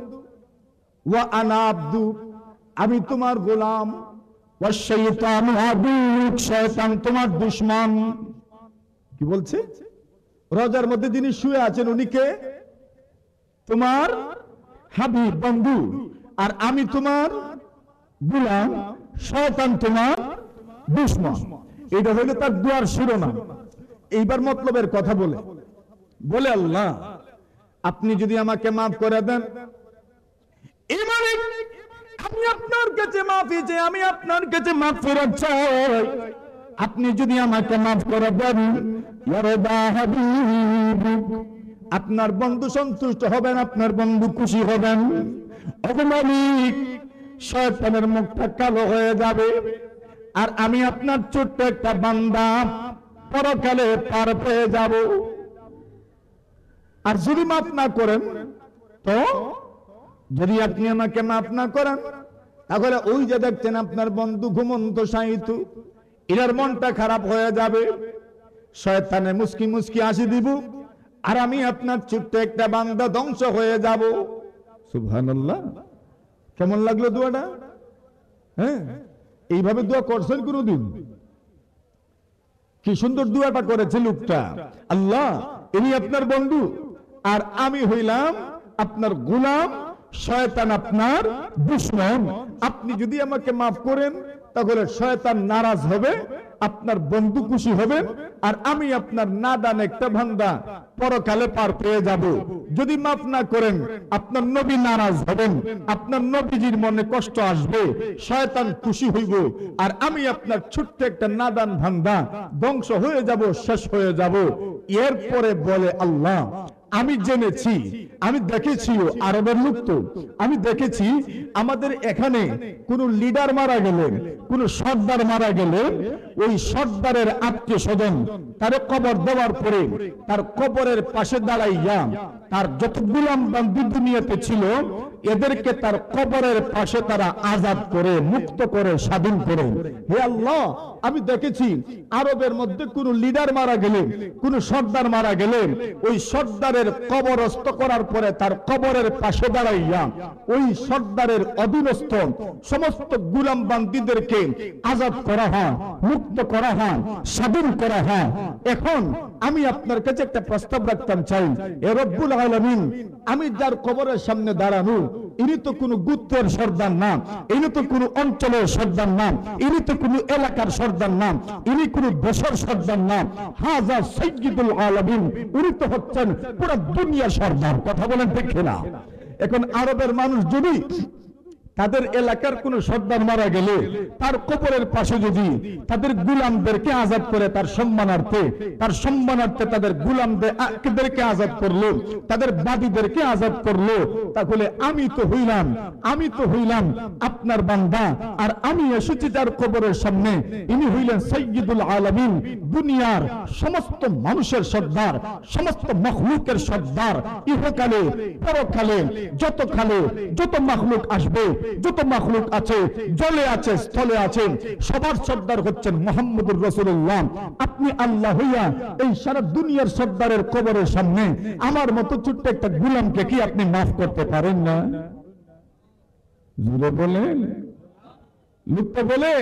ওয়া আনা আব্দু, আমি তোমার গোলাম, ওয়া শাইতানু আদুক, শয়তান তোমার দুশমন। কি বলছে? রওজার মধ্যে যিনি শুয়ে আছেন উনি কে? তোমার হাবিব, বন্ধু, আর আমি তোমার গোলাম, শয়তান তোমার দুশমন। এটা হলো তার দুয়ার শিরোনাম। এইবার মতলবের কথা বলে, বলে আল্লাহ, আপনি যদি আমাকে মাফ করে দেন, এই মানে আমি আপনার কাছে মাফি চাই, আমি আপনার কাছে মাগফিরাত চাই। আপনি যদি আমাকে মাফ করে দেন, ইয়ারদা হাবিবুক, আপনার বন্ধু সন্তুষ্ট হবেন, আপনার বন্ধু খুশি হবেন। ওগো মালিক, শয়তানের মুখটা কালো হয়ে যাবে, আর আমি আপনার ছোট্ট একটা বান্দা পরকালে পার পেয়ে যাব। আর যদি মাফ না করেন, তো যদি আপনি আমাকে মাফ না করেন, তাহলে ওই যে দেখছেন আপনার বন্ধু ঘুমন্ত শায়িত, এর মনটা খারাপ হয়ে যাবে, শয়তানে মুস্কি মুস্কি হাসি দিব, আর আমি আপনার ছোট্ট একটা বান্দা ধ্বংস হয়ে যাব। সুবহানাল্লাহ। কেমন লাগলো দোয়াটা? হ্যাঁ, এইভাবে দোয়া করছেন কোনদিন? কি সুন্দর দোয়াটা করেছে লোকটা। আল্লাহ, ইনি আপনার বন্ধু, আর আমি হইলাম আপনার গোলাম, শয়তান আপনার দুশমন। আপনি যদি আমাকে মাফ করেন, তাহলে শয়তান নারাজ হবে, আপনার বন্ধু খুশি হবে, আর আমি আপনার নাদান একটা বান্দা পরকালে পার পেয়ে যাব। যদি মাফ না করেন, আপনার নবী নারাজ হবেন, আপনার নবীজির মনে কষ্ট আসবে, শয়তান খুশি হইব, আর আমি আপনার ছোট্ট একটা নাদান বান্দা ধ্বংস হয়ে যাব, শেষ হয়ে যাব। এরপরে বলে আল্লাহ, আমি জেনেছি, আমি দেখেছি আরবের লোক তো, আমি দেখেছি আমাদের এখানে কোন লিডার মারা গেলেন, কোন সর্দার মারা গেলেন, ওই সর্দারের আত্মীয় স্বজন তার কবর দেওয়ার পরে তার কবরের পাশে দাঁড়াইয়া তার যত গোলাম বান্দি দুনিয়াতে ছিল এদেরকে তার কবরের পাশে তারা আজাদ করে, মুক্ত করে, স্বাধীন করে। হে আল্লাহ, আমি দেখেছি আরবের মধ্যে কোন লিডার মারা গেলে, কোন সর্দার মারা গেলে ওই সর্দারের কবরস্থ করার পরে তার কবরের পাশে দাঁড়াইয়া ওই সর্দারের অধীনস্থ সমস্ত গোলাম বান্দিদেরকে আজাদ করা হয়, মুক্ত করা হয়, স্বাধীন করা হয়। এখন আমি আপনার কাছে একটা প্রস্তাব রাখতাম চাই, এ রব্বুল আলামিন, আমি যার কবরের সামনে দাঁড়ানো, ইনি তো কোনো গোত্রের সর্দার না, ইনি তো কোনো অঞ্চলের সর্দার না, ইনি তো কোনো এলাকার সর্দার না, ইনি কোনো দেশের সর্দার না, হাজা সাইয়্যিদুল আলামিন, উনি তো হচ্ছেন পুরো দুনিয়ার সর্দার। কথা বলেন ঠিক না? এখন আরবের মানুষ যদি তাদের এলাকার কোন সর্দার মারা গেলে তার কবরের পাশে যদি তাদের গোলামদেরকে আজাদ করে তার সম্মানার্থে তাদের গোলামদেরকে আজাদ করলো, তাদের বাদীদেরকে আজাদ করলো, তাহলে আমি তো হইলাম আপনার বান্দা, আর আমি এসেছি যার কবরের সামনে, ইনি হইলেন সাইয়্যিদুল আলামিন, দুনিয়ার সমস্ত মানুষের সর্দার, সমস্ত মখলুকের সর্দার। ইহকালে পরকালে যত মখলুক আসবে, যত মখলুক আছে, জলে আছে, স্থলে আছে, সবার সর্দার হচ্ছেন মুহাম্মদুর রাসূলুল্লাহ। আপনি আল্লাহ হইয়া এই সারা দুনিয়ার সর্দারের কবরের সামনে আমার মতো ছোট্ট একটা গোলামকে কি আপনি মাফ করতে পারেন না? জুড়ে বলেন। লোকটা বলে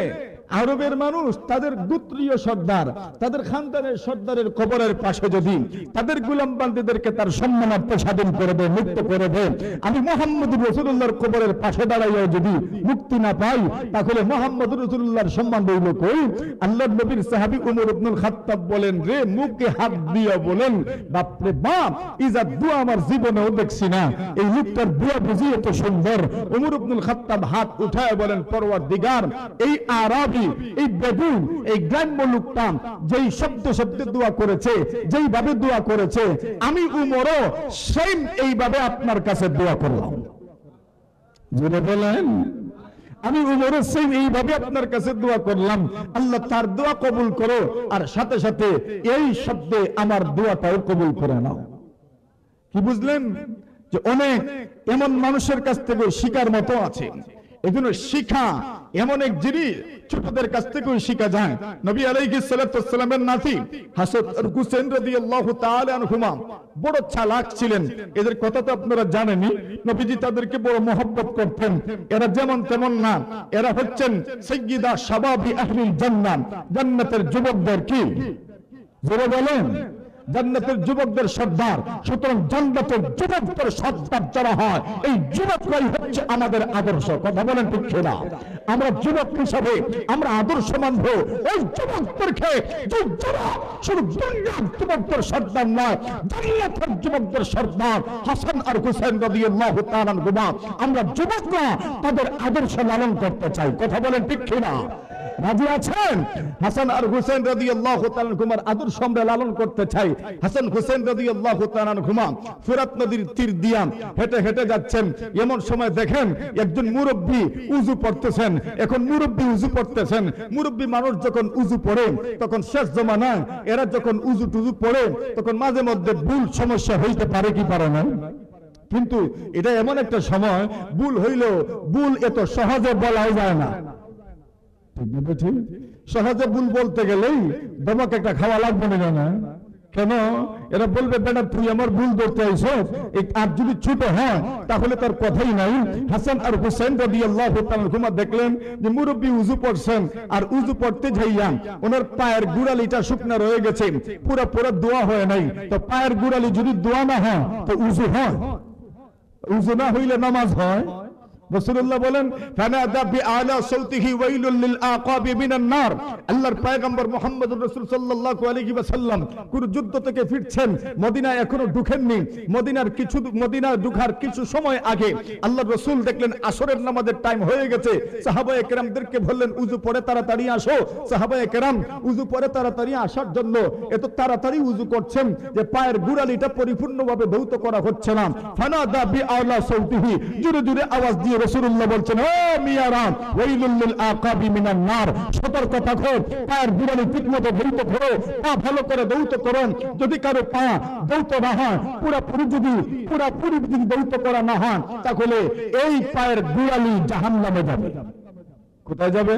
আরবের মানুষ তাদের গোত্রীয় সর্দার, তাদের খানদানের সর্দারের কবরের পাশে যদি তাদের গোলাম বান্দীদেরকে তার সম্মানার্থে স্বাধীন করে দেয়, মুক্ত করে দেয়, আমি মুহাম্মদুর রাসূলুল্লাহর কবরের পাশে দাঁড়াইয়া যদি মুক্তি না পাই, তাহলে মুহাম্মদুর রাসূলুল্লাহর সম্মান রইল কই? আল্লাহর নবীর সাহাবী উমর ইবনুল খাত্তাব বলেন, রে মুখে হাত দিয়া বলেন, বাপরে বাপ, ইজা দোয়া আমার জীবনেও দেখছি না, এই লোকটার দোয়া বুঝি এত সুন্দর। উমর ইবনুল খাত্তাব হাত উঠায় বলেন, পরওয়ারদিগার, এই আরবী, এই বেদুইন, এই গ্রাম্য লোকটা যেই শব্দে দোয়া করেছে, যেইভাবে দোয়া করেছে, আমি উমরও সেম এইভাবে আপনার কাছে দোয়া করলাম। জুড়ে বলেন, আমি উমরের সেম এইভাবে আপনার কাছে দোয়া করলাম, আল্লাহ তার দোয়া কবুল করো, আর সাথে সাথে এই শব্দে আমার দোয়াটাও কবুল করে নাও। কি বুঝলেন? যে অনেক এমন মানুষের কাছ থেকে শিকার মতো আছে। এজন্য শিখা এমন এক জিনিস, ছোটদের কাছ থেকেও শিখা যায়। নবী আলাইহিস সালাতু ওয়াস সালামের নাতি হাসান আর হুসাইন রাদিয়াল্লাহু তাআলা আনহুমা বড় চালাক ছিলেন। এদের কথা তো আপনারা জানেনই। নবীজি তাদেরকে বড় মহব্বত করতেন। এরা যেমন তেমন না, এরা হচ্ছেন সাইয়্যিদা শাবাবি আহলিল জান্নাহ, জান্নাতের যুবকদের কি জোরে বলেন, জান্নাতের যুবকদের সর্দার। সুতরাং জান্নাতের যুবকদের সর্দার যারা হয়, এই যুবকরাই হচ্ছে আমাদের আদর্শ। কথা বলেন ঠিক না? আমরা যুবক হিসাবে আমরা আদর্শ মানব ওই যুবকদেরকে, যে যুবক শুধু দুনিয়ার যুবকদের সর্দার নয়, জান্নাতের যুবকদের সর্দার হাসান আর হুসাইন রাদিয়াল্লাহু তাআলা আনহুমা। আমরা যুবকরা তাদের আদর্শ লালন করতে চাই। কথা বলেন ঠিক না? রাজি আছেন? হাসান আর হুসাইন রাদিয়াল্লাহু তাআলা আনহুমার আদর্শ আমরা লালন করতে চাই। হাসান হুসাইন রাদিয়াল্লাহু তাআলা আনহুমা ফিরাত নদীর তীর দিয়া হেঁটে হেঁটে যাচ্ছেন। এমন সময় দেখেন একজন মুরব্বী উযু পড়তেছেন। এখন মুরব্বী উযু পড়তেছেন, মুরব্বী মানুষ যখন উযু পড়ে তখন শেষ জমানায় এরা যখন উযু টুযু পড়ে তখন মাঝে মধ্যে ভুল সমস্যা হইতে পারে কি পারে না? কিন্তু এটা এমন একটা সময় ভুল হইলেও ভুল এত সহজে বলাও যায় না। সহজে ভুল বলতে গেলেই তোমাকে একটা খাওয়া লাগবে না। কেন? এরা বলবে, বেটা তুই আমার ভুল ধরতে আইছো, আর যদি ছোট হয় তাহলে তার কথাই নাই। হাসান আর হুসাইন রাদিয়াল্লাহু তাআলা আনহুমা দেখলেন যে মুরব্বী উযু পড়ছেন, আর উযু পড়তে যাইয়া ওনার পায়ের গুড়ালিটা শুকনা রয়ে গেছে, পুরো দোয়া হয় নাই। তো পায়ের গুড়ালি যদি দোয়া না হয় তো উযু হয়? উযু না হইলে নামাজ হয়? রাসূলুল্লাহ বলেন ফানাদা বিআলা সাউতিহি ওয়াইলুল লিল আকাবি মিনান নার। আল্লাহর পয়গম্বর মুহাম্মদুর রাসূল সাল্লাল্লাহু আলাইহি ওয়াসাল্লাম কোন যুদ্ধ থেকে ফিরছেন, মদিনায় এখনো ঢুকেননি। মদিনা ঢোকার কিছু সময় আগে আল্লাহর রাসূল দেখলেন আসরের নামাজের টাইম হয়ে গেছে। সাহাবায়ে কেরামদেরকে বললেন উযু পরে তাড়াতাড়ি আসো। সাহাবায়ে কেরাম উযু পরে তাড়াতাড়ি আসার জন্য এত তাড়াতাড়ি উযু করছেন যে পায়ের গোড়ালিটা পরিপূর্ণভাবে ধৌত করা হচ্ছে না। ফানাদা বিআলা সাউতিহি, জোরে জোরে আওয়াজ দিয়ে রাসূলুল্লাহ বলছেন, ও মিয়ারা ওয়াইলুল লিল আকাবি মিনান নার, সতর্ক থাকো, পায়ের গোড়ালি ঠিকমতো ধৌত করো, পা ভালো করে ধৌত করো। যদি কারো পা ধৌত না হয়, পুরোপুরি যদি ধৌত করা না হয়, তাহলে এই পায়ের গোড়ালি জাহান্নামে যাবে। কোথায় যাবে?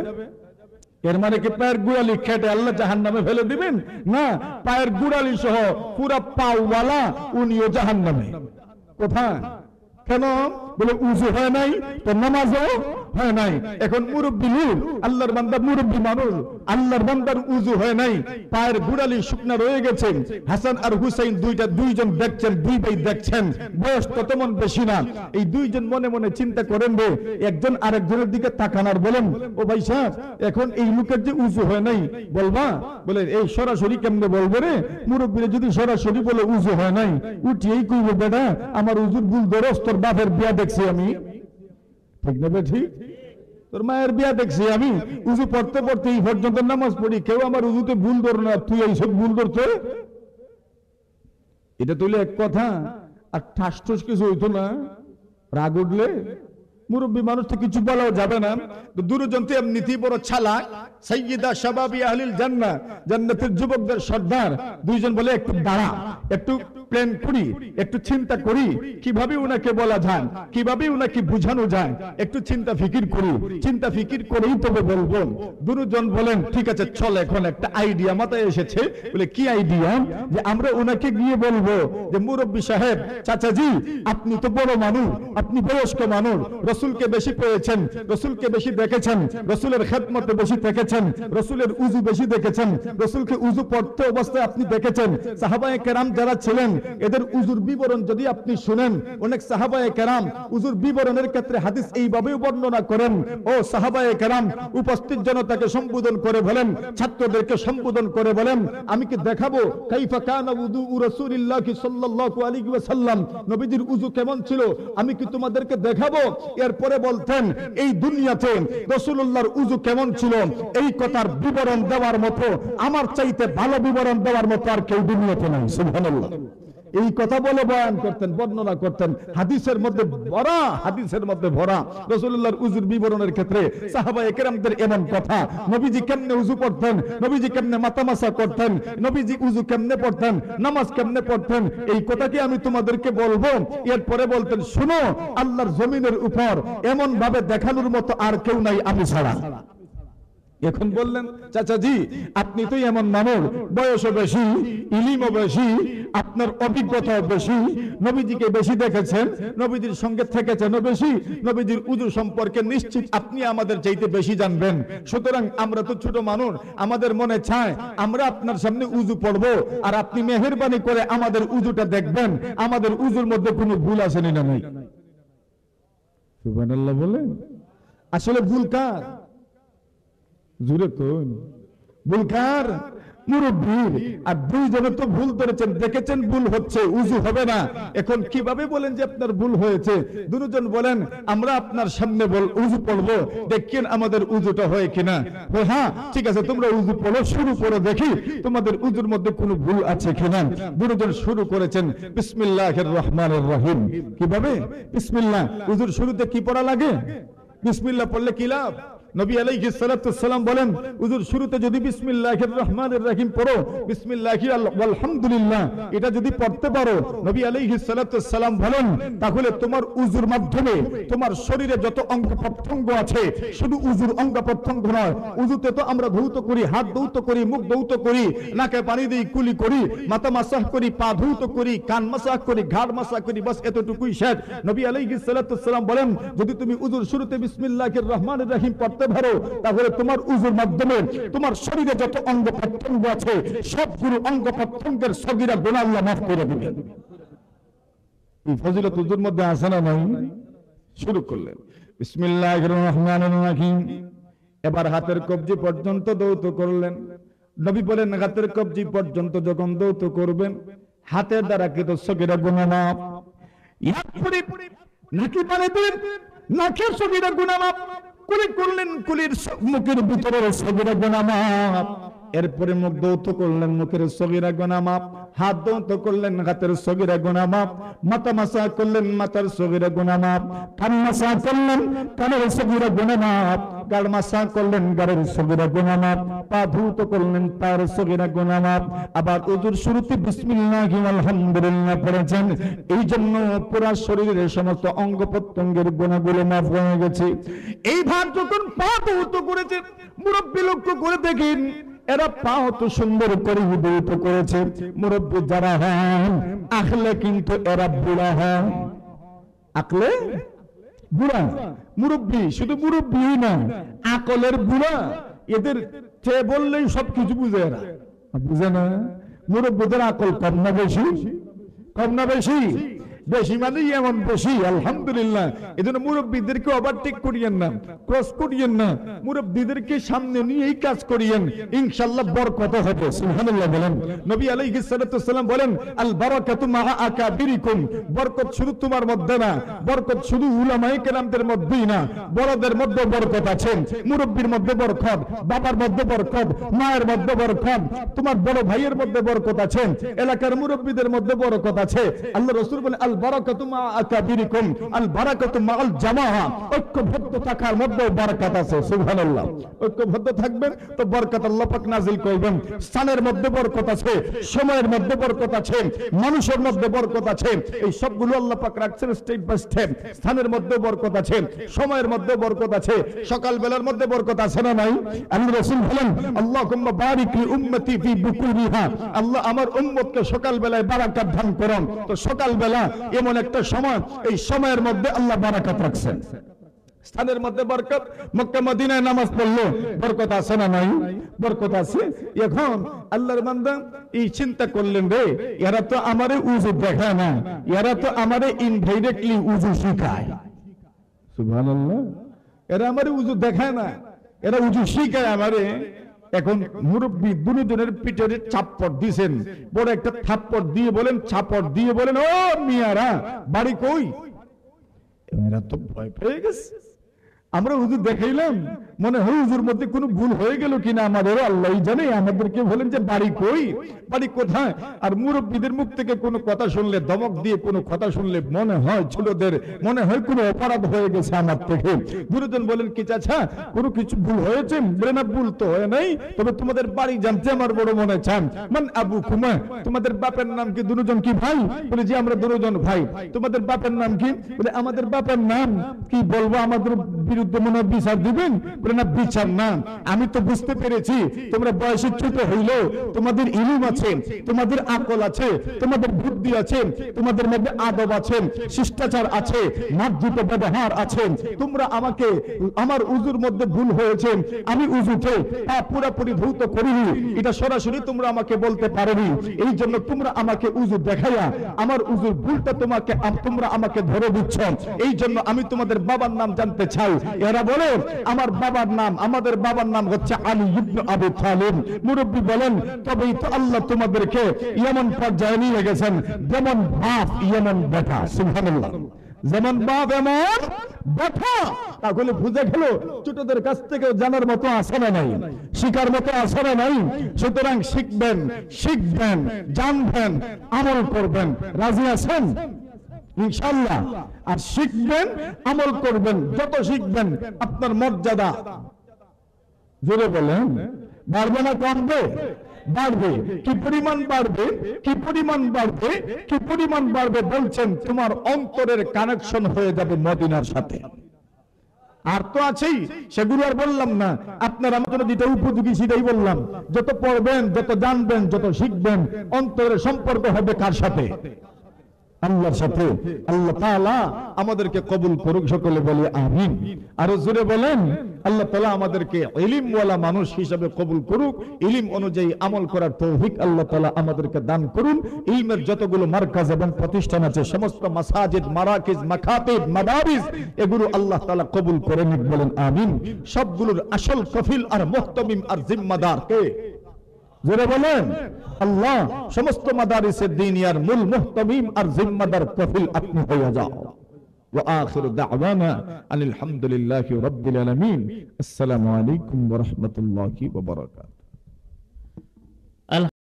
এর মানে কি পায়ের গোড়ালি খেটে আল্লাহ জাহান্নামে ফেলে দিবেন? না, পায়ের গোড়ালি সহ পুরা পাওয়ালা উনিও জাহান্নামে। কোথায়? কেন? বলে উযু হয় নাই, তো নামাজও হয় নাই। এখন মুরব্বি লোক, আল্লাহর বান্দা মুরব্বি মানুষ, আল্লাহর বান্দার উযু হয় নাই, পায়ের গোড়ালি শুকনা রয়ে গেছে। হাসান আর হুসাইন দুইজন দেখছেন, দুই ভাই দেখছেন, বয়স তো তেমন বেশি না। এই দুইজন মনে মনে চিন্তা করেন রে, একজন আরেকজনের দিকে তাকান আর বলেন, ও ভাই সাহেব, এখন এই লোকের যে উযু হয় নাই বলবা? বলে এই সরাসরি কেমনে বলবে রে? মুরব্বিরে যদি সরাসরি বলে উযু হয় নাই, উঠিয়েই কইবে বেটা আমার উযুর ভুল ধরস, তোর বাপের বিয়া দেখছি আমি। ঠিক না বে? ঠিক। তোর মায়ের বিয়া দেখছি আমি, উযু পড়তে পড়তে এই পর্যন্ত নামাজ পড়ি, কেউ আমার উযুতে ভুল ধর না, তুই এইসব ভুল ধরতে। এটা তুইলে এক কথা, আর ঠাস ঠুস কিছু হইতো না, রাগ উঠলে মুরব্বী মানুষ তো কিছু বলাও যাবে না। তো দুজন তো এমনিতেই বড় চালাক, সাইয়্যিদা শাবাবি আহলিল জান্নাহ, জান্নাতের যুবকদের সর্দার। দুইজন বলে একটু দাঁড়া, একটু প্ল্যান করি, একটু চিন্তা করি কিভাবে উনাকে বলা যায়, কিভাবে উনাকে বুঝানো যায়, একটু চিন্তা ফিকির করি, চিন্তা ফিকির করেই তবে বলবো। দুজন বলেন ঠিক আছে চল, এখন একটা আইডিয়া মাথায় এসেছে। বলে কি আইডিয়া? যে আমরা উনাকে গিয়ে বলবো যে মুরব্বী সাহেব, চাচাজি আপনি তো বড় মানুষ, আপনি বয়স্ক মানুষ, রসুলকে বেশি পেয়েছেন, রসুলকে বেশি দেখেছেন, রসুলের খেদমতে বেশি দেখেছেন, রসুলের উযু বেশি দেখেছেন, রসুলকে উযু পড়তে অবস্থায় আপনি দেখেছেন। সাহাবায়ে কেরাম যারা ছিলেন এদের উযুর বিবরণ যদি আপনি শুনেন, অনেক সাহাবায়ে কেরাম উযুর বিবরণের ক্ষেত্রে হাদিস এইভাবেও বর্ণনা করেন। ও সাহাবায়ে কেরাম উপস্থিত জনতাকে সম্বোধন করে বলেন, ছাত্রদেরকে সম্বোধন করে বলেন, আমি কি দেখাবো কাইফা কানা উযু রাসূলিল্লাহ সাল্লাল্লাহু আলাইহি ওয়াসাল্লাম, নবীজির উযু কেমন ছিল, আমি কি তোমাদেরকে দেখাবো? এরপরে বলতেন এই দুনিয়াতে রাসূলুল্লাহর উযু কেমন ছিল এই কথার বিবরণ দেওয়ার মতো, আমার চাইতে ভালো বিবরণ দেওয়ার মতো আর কেউ দুনিয়াতে নাই। সুবহানাল্লাহ। এই কথা বলে বয়ান করতেন, বর্ণনা করতেন, হাদিসের মধ্যে ভরা, হাদিসের মধ্যে ভরা রাসূলুল্লাহর উযুর বিবরণের ক্ষেত্রে সাহাবায়ে কেরামদের এমন কথা, নবীজি কেমনে উযু করতেন, নবীজি কেমনে মাথামাসা করতেন, নবীজি উযু কেমনে পড়তেন, নামাজ কেমনে পড়তেন, এই কথাকে আমি তোমাদেরকে বলবো। এরপরে বলতেন শুনো, আল্লাহর জমিনের উপর এমন ভাবে দেখানোর মতো আর কেউ নাই আমি ছাড়া। এখন বললেন চাচাজি আপনি তো এমন মানুষ, বয়সও বেশি, ইলমও বেশি, আপনার অভিজ্ঞতাও বেশি, নবীজিকে বেশি দেখেছেন, নবীজির সঙ্গে থেকেছেন বেশি, নবীজির উযু সম্পর্কে নিশ্চিত আপনি আমাদের চাইতে বেশি জানবেন। সুতরাং আমরা তো ছোট মানুষ, আমাদের মনে চায় আমরা আপনার সামনে উযু পড়বো, আর আপনি মেহেরবানি করে আমাদের উযুটা দেখবেন, আমাদের উযুর মধ্যে কোনো ভুল আছে না নাই। সুবহানাল্লাহ বলেন। আসলে ভুল কার? জুড়ে কোন ভুল কার? মুরব্বীর। আর দুইজনে তো ভুল ধরেছেন, দেখেছেন ভুল হচ্ছে, উযু হবে না। এখন কিভাবে বলেন যে আপনার ভুল হয়েছে? দুজন বলেন আমরা আপনার সামনে উযু পড়বো, দেখেন আমাদের উযুটা হয় কিনা। হ্যাঁ ঠিক আছে, তোমরা উযু পড়ো, শুরু করো, দেখি তোমাদের উযুর মধ্যে কোনো ভুল আছে কিনা। দুজন শুরু করেছেন বিসমিল্লাহির রহমানির রহিম। কিভাবে বিসমিল্লাহ? উযুর শুরুতে কি পড়া লাগে? বিসমিল্লাহ পড়লে কি লাভ? নবী আলাইহিস সালাতু সালাম বলেন উযুর শুরুতে যদি বিসমিল্লাহির রহমানির রহিম পড়ো, বিসমিল্লাহি আলহামদুলিল্লাহ এটা যদি পড়তে পারো, নবী আলাইহিস সালাতু সালাম বলেন তাহলে তোমার উযুর মাধ্যমে তোমার শরীরে যত অঙ্গ প্রত্যঙ্গ আছে, শুধু উযুর অঙ্গ প্রত্যঙ্গ নয়, উযুতে তো আমরা ধৌত করি, হাত ধৌত করি, মুখ ধৌত করি, নাকে পানি দেই, কুলি করি, মাথা মাসাহ করি, পা ধৌত করি, কান মাসাহ করি, ঘাড় মাসাহ করি, বাস এতটুকুই শেষ। নবী আলাইহিস সালাতু সালাম বলেন যদি তুমি উযুর শুরুতে বিসমিল্লাহির রহমানির রহিম পড়তে পারো, তাহলে তোমার উযুর মাধ্যমে তোমার শরীরে যত অঙ্গ প্রত্যঙ্গ আছে সবগুলো অঙ্গ প্রত্যঙ্গের সগীরা গুনাহ আল্লাহ মাফ করে দিবেন। এই ফজিলত উযুর মধ্যে আছে না নাই? শুরু করলেন বিসমিল্লাহির রহমানির রহিম। এবার হাতের কবজি পর্যন্ত দৌত করলেন। নবী বলেন হাতের কবজি পর্যন্ত যখন দৌত করবেন, হাতের দ্বারা কিন্তু সগীরা গুনাহ মাফ। নাকি পানি দিন, নাকের সগীরা গুনাহ মাফ। কুলি করলেন, কুলির মুখের ভিতরের সগীরা গুনাহ মাফ। এরপরে মুখ দৌত করলেন, মুখের সগীরা গুনাহ মাফ। হাত দৌত করলেন, হাতের সগীরা গুনাহ মাফ। মাথা মাসা করলেন, মাথার সগীরা গুনাহ মাফ। কান মাসা করলেন, কানের সগীরা গুনাহ মাফ। গাল মাসা করলেন, গালের সগীরা গুনাহ মাফ। পা ধৌত করলেন, পায়ের সগীরা গুনাহ মাফ। আবার ওযুর শুরুতে বিসমিল্লাহি আলহামদুলিল্লাহ পড়েছেন। এই জন্য পুরো শরীরের সমস্ত অঙ্গ প্রত্যঙ্গের গুনাহগুলো মাফ হয়ে গেছে। এই ভাব যখন পা ধৌত করেছে, মুরব্বি লক্ষ্য করে দেখেন এরা পাও তো সুন্দর করে উদ্যত করেছে। মুরব্বি যারা হন আখলে কিন্তু এরা বুড়া হন। আকলে বুড়া, মুরব্বি শুধু মুরব্বি না, আকলের বুড়া। এদের চেয়ে বললেই সবকিছু বুঝে এরা, বুঝে না? মুরব্বিদের আকল কম না বেশি? কম না বেশি? বেশি মানে এমন বেশি, আলহামদুলিল্লাহ। এজন্য মুরব্বীদেরকে ওভারটেক করিয়েন না, ক্রস করিয়েন না। মুরব্বীদেরকে সামনে নিয়েই কাজ করিয়েন, ইনশাআল্লাহ বরকত হবে। সুবহানাল্লাহ বলেন। নবী আলাইহিস সালাতু ওয়াসসালাম বলেন, আল বারাকাতু মা আকাবিরিকুম। বরকত শুধু তোমার মধ্যে না, বরকত শুধু উলামায়ে কেরামদের মধ্যেই না, বড়দের মধ্যে বরকত আছে। মুরব্বির মধ্যে বরকত, বাবার মধ্যে বরকত, মায়ের মধ্যে বরকত, তোমার বড় ভাইয়ের মধ্যে বরকত আছে, এলাকার মুরব্বীদের মধ্যে বরকত আছে। আল্লাহ রাসূল বলেন, আল বারাকাতু মা আকাবিরিকুম, আল বারাকাতু মাআল জামাআ। ঐক্যবদ্ধ থাকার মধ্যে বরকত আছে। সুবহানাল্লাহ। ঐক্যবদ্ধ থাকবেন তো বরকত আল্লাহ পাক নাযিল করবেন। স্থানের মধ্যে বরকত আছে, সময়ের মধ্যে বরকত আছে, মানুষের মধ্যে বরকত আছে। এই সবগুলো আল্লাহ পাক রাখছেন স্টেপ বাই স্টেপ। স্থানের মধ্যে বরকত আছে, সময়ের মধ্যে বরকত আছে, সকাল বেলার মধ্যে বরকত আছে না নাই? আল্লাহ রাসূল বলেন, আল্লাহুম্মা বারিক লি উম্মতি ফি বুকুরিহা। আল্লাহ আমার উম্মতকে সকাল বেলায় বারাকাত দান করুন। তো সকাল বেলা এমন একটা সময়, এই সময়ের মধ্যে আল্লাহ বারাকাত রাখছেন। স্থানের মধ্যে বরকত। মক্কা মদিনায় নামাজ পড়লো, বরকত আছে না নাই? বরকত আছে। এখন আল্লাহর বান্দা এই চিন্তা করলেন, রে এরা তো আমারে উযু দেখায় না, এরা তো আমারে ইনডাইরেক্টলি উযু শিখায়। সুবহানাল্লাহ। এরা আমারে উযু দেখায় না, এরা উযু শিখায় আমারে। এখন মুরব্বী দুজনের পিঠে চাপড় দিয়েছেন, বড় একটা থাপ্পড় দিয়ে বলেন, চাপড় দিয়ে বলেন, ও মিয়ারা বাড়ি কই? এরা তো ভয় পেয়ে গেছে। আমরা হুজুর দেখাইলাম, মনে হয় হুজুর মধ্যে কোনো ভুল হয়ে গেল কিনা, আমাদেরও আল্লাহই জানে। আমাদেরকে বলেন যে বাড়ি কই, বাড়ি কোথায়? আর মুরব্বীদের মুখ থেকে কোনো কথা শুনলে, ধমক দিয়ে কোনো কথা শুনলে মনে হয় ছোটদের মনে হয় কোনো অপরাধ হয়ে গেছে আমার থেকে। দুজন বলেন, কি চাচা কোনো কিছু ভুল হয়েছে? বলে না, ভুল তো হয় নাই, তবে তোমাদের বাড়ি জানতে আমার বড় মনে চান। মান আবু কুমা, তোমাদের বাপের নাম কি? দুজন কি ভাই? বলে যে আমরা দুজন ভাই। তোমাদের বাপের নাম কি? বলে আমাদের বাপের নাম কি বলবো, আমাদের বিরুদ্ধে মনে বিচার দিবেন? বলে না, বিচার না, আমি তো বুঝতে পেরেছি তোমরা বয়সে ছোট হইলেও তোমাদের ইলম আছে, তোমাদের আকল আছে, তোমাদের বুদ্ধি আছে, তোমাদের মধ্যে আদব আছে, শিষ্টাচার আছে, মার্জিত ব্যবহার আছে। তোমরা আমাকে, আমার উযুর মধ্যে ভুল হয়েছে, আমি উযুতে পা পুরোপুরি ধৌত করিনি, এটা সরাসরি তোমরা আমাকে বলতে পারোনি। এই জন্য তোমরা আমাকে উযু দেখাইয়া আমার উযুর ভুলটা তোমরা আমাকে ধরে দিচ্ছ। এই জন্য আমি তোমাদের বাবার নাম জানতে চাই। এরা বলে আমার বাবার নাম, আমাদের বাবার নাম হচ্ছে আলী ইবনে আবু তালিব। মুরব্বী বলেন, তবেই তো আল্লাহ তোমাদেরকে এমন পর্যায়ে নিয়ে গেছেন, যেমন বাপ এমন বেটা। সুবহানাল্লাহ। যেমন বাপ এমন বেটা। তাহলে বুঝে গেল ছোটদের কাছ থেকে জানার মতো আছে না নাই, শিকার মতো আছে না নাই। সুতরাং শিখবেন, শিখবেন, জানবেন, আমল করবেন। রাজি আছেন ইনশাআল্লাহ? আর শিখবেন, আমল করবেন। যত শিখবেন আপনার মর্যাদা, জোরে বলেন, বাড়বে না কমবে? বাড়বে। কি পরিমাণ বাড়বে? কি পরিমাণ বাড়বে? কি পরিমাণ বাড়বে বলছেন, তোমার অন্তরের কানেকশন হয়ে যাবে মদিনার সাথে। আর তো আছেই, সেগুলো আর বললাম না। আপনার আমার জন্য যেটা উপযোগী সেটাই বললাম। যত পড়বেন, যত জানবেন, যত শিখবেন, অন্তরের সম্পর্ক হবে কার সাথে? আল্লাহর সাথে। আল্লাহ তাআলা আমাদেরকে কবুল করুক, সকলে বলি আমিন। আরো জোরে বলেন, আল্লাহ তাআলা আমাদেরকে ইলমওয়ালা মানুষ হিসেবে কবুল করুক, ইলম অনুযায়ী আমল করার তৌফিক আল্লাহ তাআলা আমাদেরকে দান করুন। ইলমের যতগুলো মারকাজ এবং প্রতিষ্ঠান আছে, সমস্ত মাসাজিদ, মারাকিজ, মাকাতিব, মাদারিস, এগুলো আল্লাহ তাআলা কবুল করে নিক, বলেন আমিন। সবগুলোর আসল কফিল আর মুহতামিম আর জিম্মাদার কে? জোরে বলেন আল্লাহ। সমস্ত মাদারিসের দিনিয়ার মূল মুহতামিম আর জিম্মাদার কফিল আপনি হয়ে যাও। ওয়া আখিরু দাওয়ানা আনিল হামদুলিল্লাহি রাব্বিল আলামিন। আসসালামু আলাইকুম ওয়া রাহমাতুল্লাহি ওয়া বারাকাতুহু।